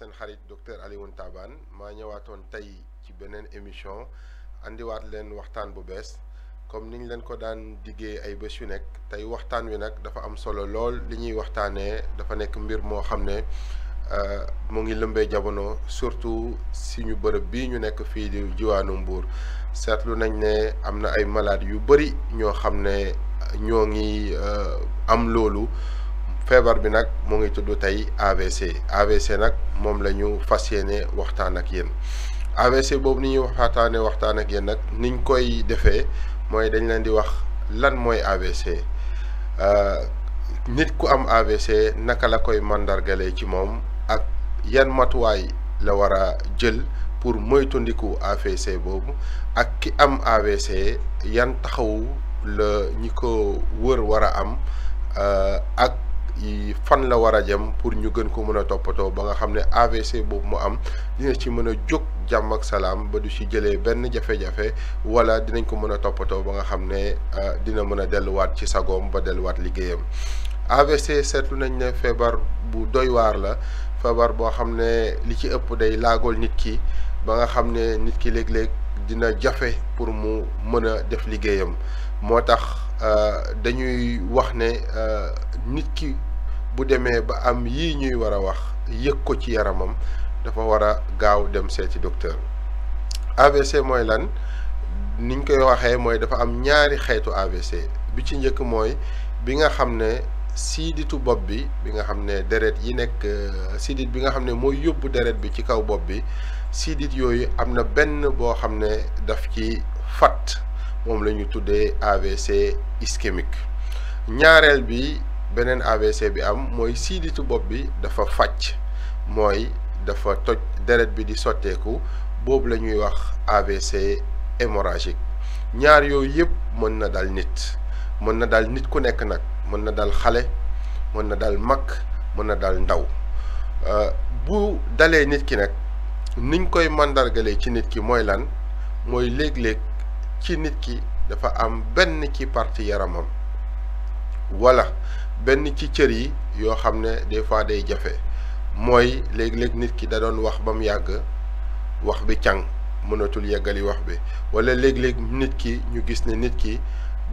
seen xarit docteur Alioune Tabane maa ñëwaatoon tey ci beneen émission andiwaat leen waxtaan bu bees comme niñ leen ko daan diggee ay bés yu nekk tey waxtaan wi nag dafa am solo lool li ñuy waxtaanee dafa nekk mbir moo xam ne mu ngi lëmbee jamono surtout suñu bërëb bii ñu nekk fii di jiwaanu Mbuur seetlu nañ ne am na ay malade yu bëri ñoo xam ne ñoo ngi am loolu. feebar bi nag mu ngi tudd tey AVC nag moom la ñu fas yéene waxtaan ak yéen AVC boobu ni ñuy waxtaan ak yéen nag niñ koy defee mooy dañ leen di wax lan mooy AVC nit ku am AVC naka la koy mandargalee ci moom ak yan matuwaay la war a jël pour moytandiku AVC boobu ak ki am AVC yan taxawu la ñi ko wër war a am ak fan la war a jëm pour ñu gën ko mën a toppatoo ba nga xam ne AVC boobu mu am dina ci mën a jóg jàmm ak salaam ba du ci jëlee benn jafe-jafe wala dinañ ko mën a toppatoo ba nga xam ne dina mën a delluwaat ci sagoom ba delluwaat liggéeyam. AVC seetlu nañ ne feebar bu doy waar la feebar boo xam ne li ci ëpp day laagool nit ki ba nga xam ne nit ki léeg-léeg dina jafe pour mu mën a def liggéeyam moo tax dañuy wax ne nit ki bu demee ba am yii ñuy war a wax yëg ko ci yaramam dafa war a gaaw dem seeti docteur. AVC mooy lan niñ koy waxee mooy dafa am ñaari xeetu AVC bi ci njëkk mooy bi nga xam ne siiditu bopp bi nga xam ne deret yi nekk siidit bi nga xam ne mooy yóbbu deret bi ci kaw bopp bi siidit yooyu am na benn boo xam ne daf ci fat moom la ñu tuddee AVC ischémique. ñaareel bi beneen AVC bi am mooy siiditu bopp bi dafa fàcc mooy dafa toj deret bi di sotteeku boobu la ñuy wax AVC hémorragique. ñaar yooyu yëpp mën na dal nit ku nekk nag mën na dal xale mën na dal mag mën na dal ndaw bu dalee nit ki nag niñ koy mandargalee ci nit ki mooy lan mooy léeg-léeg ci nit ki dafa am benn ci partie yaramam wala benn ci cër yi yoo xam ne des fois day jafe mooy léeg-léeg nit ki da doon wax ba mu yàgg wax bi càng mënatul yeggali wax bi wala léeg-léeg nit ki ñu gis ne nit ki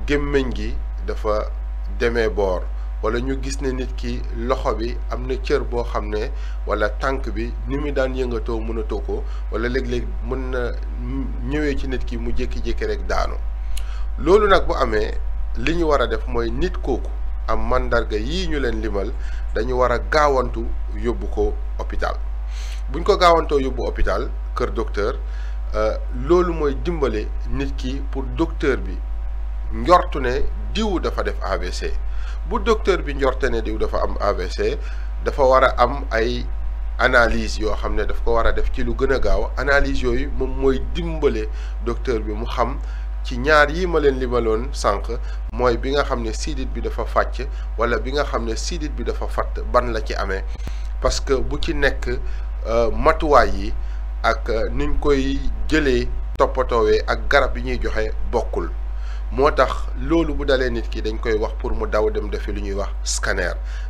gémmiñ gi dafa demee boor wala ñu gis ne nit ki loxo bi am na cër boo xam ne wala tànk bi ni mu daan yëngatoo mënatoo ko wala léeg-léeg mën na ñëwee ci nit ki mu jékki-jékki rek daanu loolu nag bu amee li ñu war a def mooy nit kooku am mandarga yii ñu leen limal dañu war a gaawantu yóbbu ko hôpital buñ ko gaawantoo yóbbu hôpital kër docteur loolu mooy dimbale nit ki pour docteur bi njortu ne diw dafa def AVC bu docteur bi njorte ne diw dafa am AVC dafa war a am ay analyse yoo xam ne daf ko war a def ci lu gën a gaaw analyse yooyu moom mooy dimbale docteur bi mu xam ci ñaar yi ma leen limaloon sànq mooy bi nga xam ne siidit bi dafa fàcc wala bi nga xam ne siidit bi dafa fatt ban la ci amee parce que bu ci nekk matuwaay yi ak niñ koy jëlee toppatoowee ak garab yi ñuy joxe bokkul moo tax loolu bu dalee nit ki dañ koy wax pour mu daw dem defi lu ñuy wax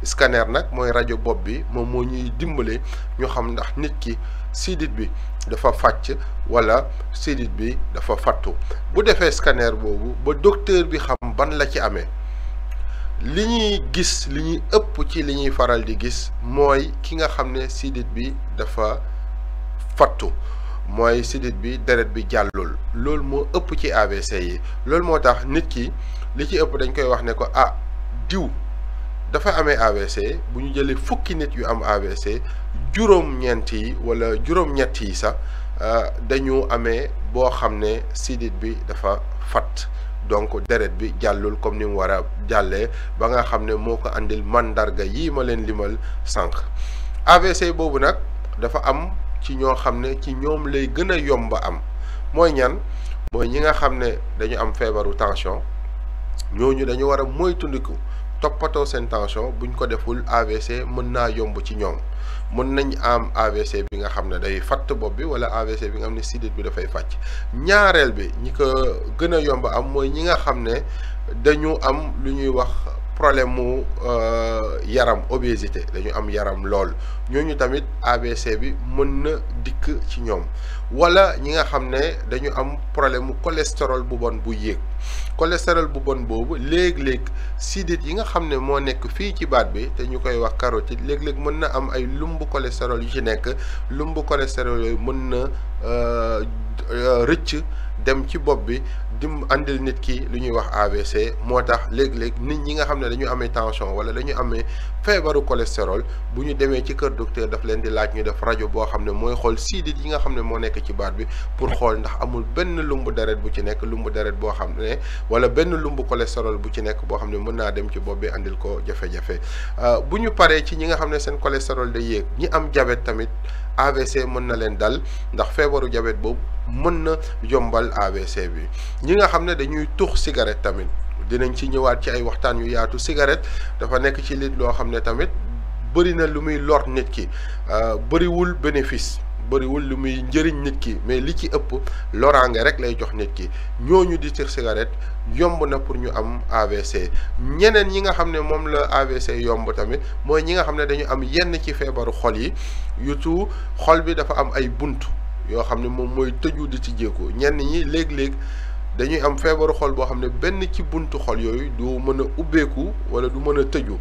scanner nag mooy rajo bopp bi moom moo ñuy dimbale ñu xam ndax nit ki siidit bi dafa fàcc wala siidit bi dafa fattu bu defee scanner boobu ba docteur bi xam ban la ci amee li ñuy gis li ñuy ëpp ci li ñuy faral di gis mooy ki nga xam ne siidit bi dafa fattu mooy sidit bi deret bi jàllul loolu moo ëpp ci AVC yi loolu moo tax nit ki li ci ëpp dañ koy wax ne ko diw dafa amee AVC bu ñu jëlee fukki nit yu am AVC juróom-ñeent yi wala juróom-ñett yi sax dañu amee boo xam ne sidit bi dafa fatt donc deret bi jàllul comme ni mu war a jàllee ba nga xam ne moo ko andil mandarga yii ma leen limal sànq AVC boobu nag dafa am ci ñoo xam ne ci ñoom lay gën a yomb am mooy ñan mooy ñi nga xam ne dañu am feebaru tension ñooñu dañu war a moytandiku toppatoo seen tension buñ ko deful AVC mën naa yomb ci ñoom mën nañ am AVC bi nga xam ne day fatt bopp bi wala AVC bi nga xam ne sidit bi dafay fàcc ñaareel bi ñi ko gën a yomb am mooy ñi nga xam ne dañu am lu ñuy wax problème mu yaram obésité dañu am yaram lool ñooñu tamit AVC bi mën na dikk ci ñoom wala ñi nga xam ne dañu am problème mu cholestérol bu bon bu yéeg cholestérol bu bon boobu léeg-léeg sidit yi nga xam ne moo nekk fii ci baat bi te ñu koy wax carotide léeg-léeg mën na am ay lumbu cholestérol yu ci nekk lumbu cholestérol yooyu mën na rëcc dem ci bopp bi dim andil nit ki lu ñuy wax AVC moo tax léeg-léeg nit ñi nga xam ne dañu amee tension wala dañu amee feebaru cholestérol bu ñu demee ci kër docteur daf leen di laaj ñu def rajo boo xam ne mooy xool sidit yi nga xam ne moo nekk ci baat bi pour xool ndax amul benn lumbu deret bu ci nekk lumbu deret boo xam ne wala benn lumbu cholestérol bu ci nekk boo xam ne mën naa dem ci bopp bi andil ko jafe-jafe bu ñu paree ci ñi nga xam ne seen cholestérol day yéeg ñi am diabète tamit AVC mën na leen dal ndax feebaru diabète boobu mën na yombal AVC bi ñi nga xam ne dañuy tux cigarette tamit dinañ ci ñëwaat ci ay waxtaan yu yaatu cigarette dafa nekk ci lit loo xam ne tamit bëri na lu muy lor nit ki bëriwul bénéfice bëriwul lu muy njëriñ nit ki mais li ci ëpp loraange rek lay jox nit ki ñooñu di tux cigarette yomb na pour ñu am AVC ñeneen ñi nga xam ne moom la AVC yomb tamit mooy ñi nga xam ne dañu am yenn ci feebaru xol yi yutu xol bi dafa am ay bunt yoo xam ne moom mooy tëju di ci jéego ñenn ñi léeg-léeg dañuy am feebaru xol boo xam ne benn ci buntu xol yooyu du mën a ubbeeku wala du mën a tëju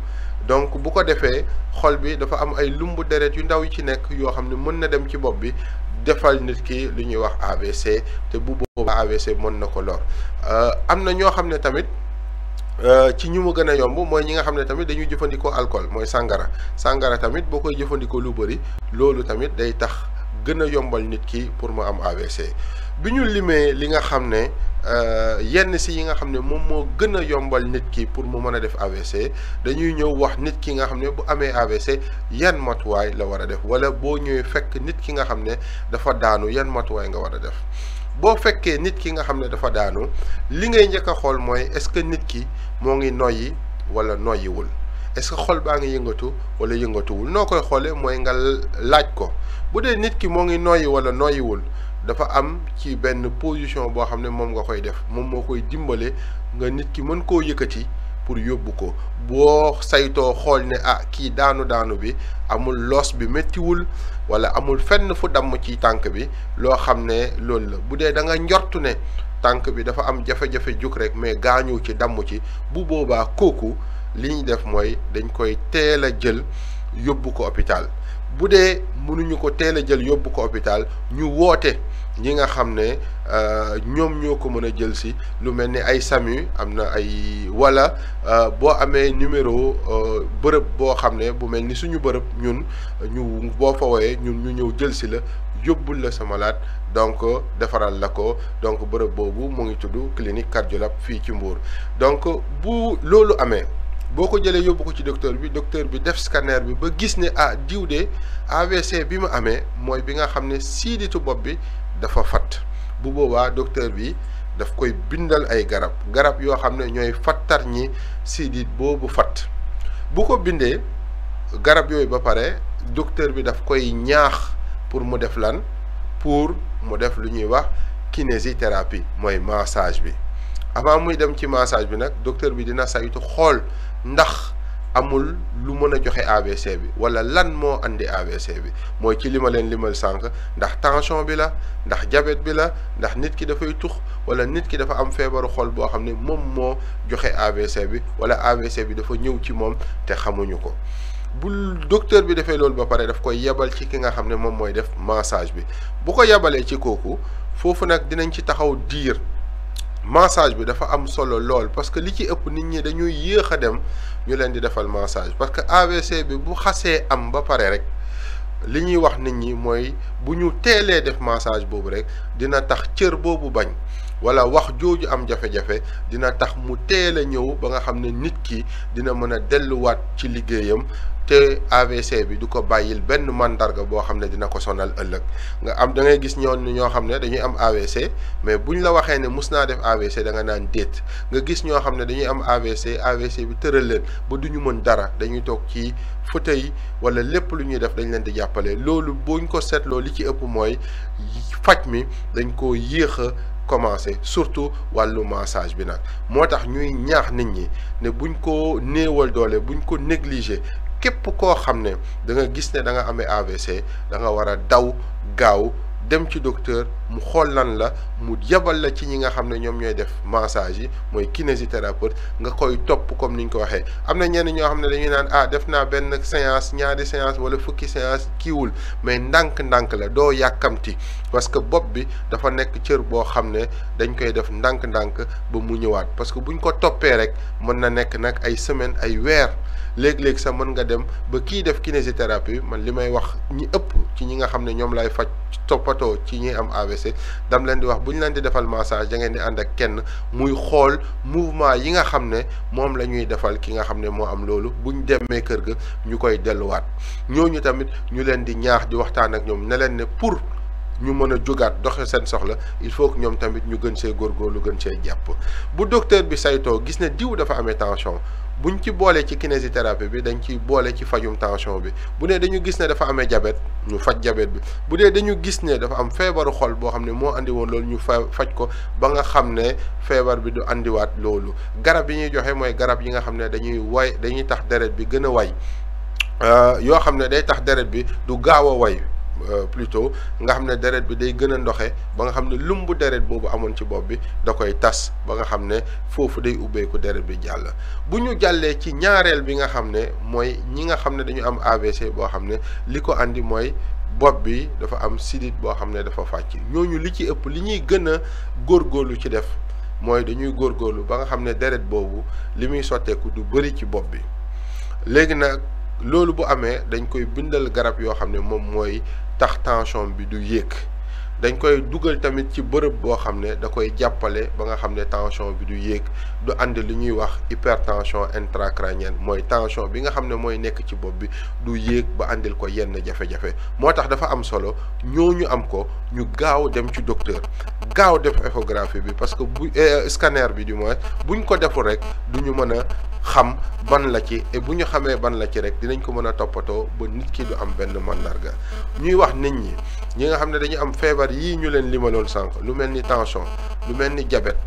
donc bu ko defee xol bi dafa am ay lumbu deret yu ndaw yi ci nekk yoo xam ne mën na dem ci bopp bi defal nit ki lu ñuy wax AVC te bu boobaa AVC mën na ko lor am na ñoo xam ne tamit ci ñu mu gën a yomb mooy ñi nga xam ne tamit dañuy jëfandikoo alcool mooy sàngara tamit boo koy jëfandikoo lu bëri loolu tamit day tax gën a yombal nit ki pour mu am AVC bi ñu limee li nga xam ne yenn si yi nga xam ne moom moo gën a yombal nit ki pour mu mën a def AVC dañuy ñëw wax nit ki nga xam ne bu amee AVC yan matuwaay la war a def wala boo ñëwee fekk nit ki nga xam ne dafa daanu yan matuwaay nga war a def boo fekkee nit ki nga xam ne dafa daanu li ngay njëkk a xool mooy est-ce que nit ki moo ngi noyyi wala noyyiwul est-ce que xol baa ngi yëngatu wala yëngatuwul noo koy xoolee mooy nga laaj ko bu dee nit ki moo ngi noyyi wala noyyiwul dafa am ci benn position boo xam ne moom nga koy def moom moo koy dimbale nga nit ki mën koo yëkkati pour yóbbu ko boo saytoo xool ne kii daanu bi amul loos bi méttiwul wala amul fenn fu damm ci tànk bi loo xam ne loolu la bu dee da nga njortu ne tànk bi dafa am jafe-jafe jug rek mais gaañu ci damm ci bu boobaa kooku li ñu def mooy dañ koy teel a jël yóbbu ko hôpital bu dee mënuñu ko teel a jël yóbbu ko hôpital ñu woote ñi nga xam ne ñoom ñoo ko mën a jël si lu mel ni ay SAMU am na ay wala boo amee numéro bërëb boo xam ne bu mel ni suñu bërëb ñun ñu boo fa wooyee ñun ñu ñëw jël si la yóbbul la sa malade donc defaral la ko donc bërëb boobu mu ngi tudd clinique cardiologue fii ci Mbour donc bu loolu amee boo ko jëlee yóbbu ko ci docteur bi def scanner bi ba gis ne diw de AVC bi mu amee mooy bi nga xam ne siiditu bopp bi dafa fatt bu boobaa docteur bi daf koy bindal ay garab yoo xam ne ñooy fattar ñi siidit boobu fatt bu ko bindee garab yooyu ba pare docteur bi daf koy ñaax pour mu def lan pour mu def lu ñuy wax kinésithérapie mooy massage bi avant muy dem ci massage bi nag docteur bi dina saytu xool ndax amul lu mën a joxe AVC bi wala lan moo andi AVC bi mooy ci li ma leen limal sànq ndax tension bi la ndax diabète bi la ndax nit ki dafay tux wala nit ki dafa am feebaru xol boo xam ne moom moo joxe AVC bi wala AVC bi dafa ñëw ci moom te xamuñu ko bu docteur bi defee loolu ba pare daf koy yebal ci ki nga xam ne moom mooy def massage bi bu ko yebalee ci kooku foofu nag dinañ ci taxaw diir massage bi dafa am solo lool parce que li ci ëpp nit ñi dañuy yéex a dem ñu leen di defal massage parce que AVC bi bu xasee am ba pare rek li ñuy wax nit ñi mooy bu ñu teelee def massage boobu rek dina tax cër boobu bañ wala wax jooju am jafe-jafe dina tax mu teel a ñëw ba nga xam ne nit ki dina mën a delluwaat ci liggéeyam te AVC bi du ko bàyyil benn mandarga boo xam ne dina ko sonal ëllëg nga am da ngay gis ñoo xam ne dañuy am AVC mais buñ la waxee ne mus naa def AVC da nga naan déet nga gis ñoo xam ne dañuy am AVC bi tëral leen ba du ñu mën dara dañuy toog ci fauteuil wala lépp lu ñuy def dañ leen di jàppale loolu buñ ko seetloo li ci ëpp mooy faj mi dañ ko yéex a commencer surtout wàllu massage bi nag moo tax ñuy ñaax nit ñi ne buñ ko néewal doole buñ ko négliger képp koo xam ne da nga gis ne da nga amee AVC da nga war a daw gaaw dem ci docteur mu xool lan la mu yebal la ci ñi nga xam ne ñoom ñooy def massage yi mooy kinésithérapeute nga koy topp comme ni ñu ko waxee am na ñenn ñoo xam ne dañuy naan def naa benn séance ñaari séance wala fukki séance kiiwul mais ndànk-ndànk la doo yàkkamti parce que bopp bi dafa nekk cër boo xam ne dañ koy def ndànk-ndànk ba mu ñëwaat parce que buñ ko toppee rek mën na nekk nag ay semaine ay weer léeg-léeg sax mën nga dem ba kii def kinésithérapie man li may wax ñi ëpp ci ñi nga xam ne ñoom lay faj toppatoo ci ñi am AVC dam leen di wax bu ñu leen di defal massage da ngeen di ànd ak kenn muy xool mouvement yi nga xam ne moom la ñuy defal ki nga xam ne moo am loolu buñ demee kër ga ñu koy delluwaat ñooñu tamit ñu leen di ñaax di waxtaan ak ñoom ne leen ne pour ñu mën a jógaat doxe seen soxla il faut que ñoom tamit ñu gën see góorgóorlu gën see jàpp bu docteur bi saytoo gis ne diw dafa amee tension buñ ci boolee ci kinésithérapie bi dañ ciy boole ci fajum tension bi bu dee dañu gis ne dafa amee diabète ñu faj diabète bi bu dee dañu gis ne dafa am feebaru xol boo xam ne moo andi woon loolu ñu faj ko ba nga xam ne feebar bi du andiwaat loolu garab yi ñuy joxe mooy garab yi nga xam ne dañuy tax deret bi gën a way yoo xam ne day tax deret bi du gaaw a way plutôt nga xam ne deret bi day gën a ndoxe ba nga xam ne lumbu deret boobu amoon ci bopp bi da koy tas ba nga xam ne foofu day ubbeeku deret bi jàll bu ñu jàllee ci ñaareel bi nga xam ne mooy ñi nga xam ne dañu am AVC boo xam ne li ko andi mooy bopp bi dafa am sidit boo xam ne dafa fàcc ñooñu li ci ëpp li ñuy gën a góorgóorlu ci def mooy dañuy góorgóorlu ba nga xam ne deret boobu li muy sotteeku du bëri ci bopp bi léegi nag loolu bu amee dañ koy bindal garab yoo xam ne moom mooy tax tension bi du yéeg dañ koy dugal tamit ci bërëb boo xam ne da koy jàppale ba nga xam ne tension bi du yéeg du andi li ñuy wax hypertension intracrânienne mooy tension bi nga xam ne mooy nekk ci bopp bi du yéeg ba andil ko yenn jafe-jafe moo tax dafa am solo ñooñu am ko ñu gaaw dem ci docteur gaaw def échographie bi parce que bu scanner bi du moins buñ ko deful rek du ñu mën a xam ban la ci et bu ñu xamee ban la ci rek dinañ ko mën a toppatoo ba nit ki du am benn mandarga ñuy wax nit ñi nga xam ne dañu am feebar yii ñu leen limaloon sànq lu mel ni tension lu mel ni diabète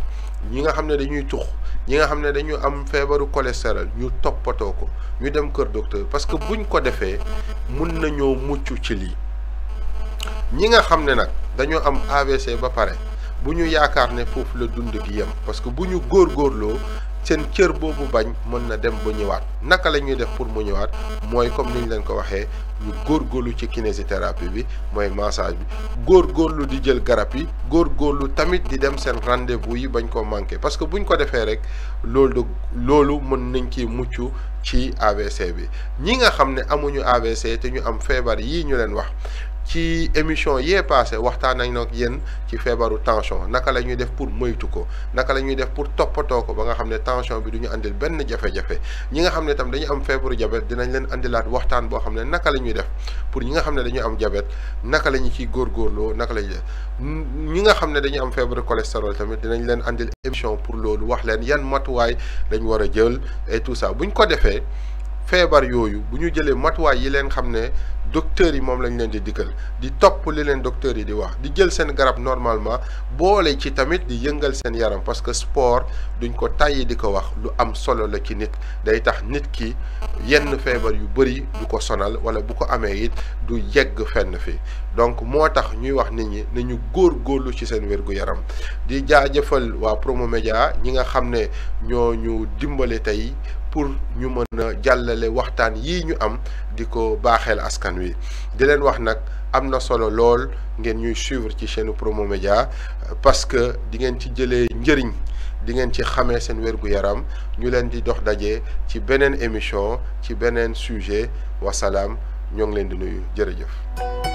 ñi nga xam ne dañuy tux ñi nga xam ne dañu am feebaru cholestérol ñu toppatoo ko ñu dem kër docteur parce que buñ ko defee mun nañoo mucc ci lii ñi nga xam ne nag dañoo am AVC ba pare bu ñu yaakaar ne foofu la dund gi yem parce que bu ñu góorgóorloo seen cër boobu bañ mën na dem ba ñëwaat naka la ñuy def pour mu ñëwaat mooy comme ni ñu leen ko waxee ñu góorgóorlu ci kinésithérapie bi mooy massage bi góorgóorlu di jël garab yi góorgóorlu tamit di dem seen rendez-vous yi bañ koo manqué parce que buñ ko defee rek loolu mën nañ ci mucc ci AVC bi ñi nga xam ne amuñu AVC te ñu am feebar yii ñu leen wax ci émission yee passé waxtaan nañ nag yéen ci feebaru tension naka la ñuy def pour moytu ko naka la ñuy def pour toppatoo ko ba nga xam ne tension bi du ñu andil benn jafe-jafe ñi nga xam ne tam dañu am feebaru diabète dinañ leen andilaat waxtaan boo xam ne naka la ñuy def pour ñi nga xam ne dañu am diabète naka la ñu ciy góorgóorloo naka la ñuy def ñi nga xam ne dañu am feebaru cholestérol tamit dinañ leen andil émission pour loolu wax leen yan matuwaay lañ war a jël et tout ça buñ ko defee feebar yooyu bu ñu jëlee matuwaay yi leen xam ne docteurs yi moom lañ leen di dikkal di topp li leen docteurs yi di wax di jël seen garab normalement boole ci tamit di yëngal seen yaram parce que sport duñ ko tàyyi di ko wax lu am solo la ci nit day tax nit ki yenn feebar yu bëri du ko sonal wala bu ko amee it du yegg fenn fi donc moo tax ñuy wax nit ñi nañu góorgóorlu ci seen wér-gu-yaram di jaajëfal waa Promo Média ñi nga xam ne ñoo ñu dimbale tey pour ñu mën a jàllale waxtaan yii ñu am di ko baaxeel askan wi di leen wax nag am na solo lool ngeen ñuy suivre ci chaîne Promo Média parce que di ngeen ci jëlee njëriñ di ngeen ci xamee seen wér-gu-yaram ñu leen di dox daje ci beneen émission ci beneen sujet wasalaam ñoo ngi leen di nuyu jërëjëf.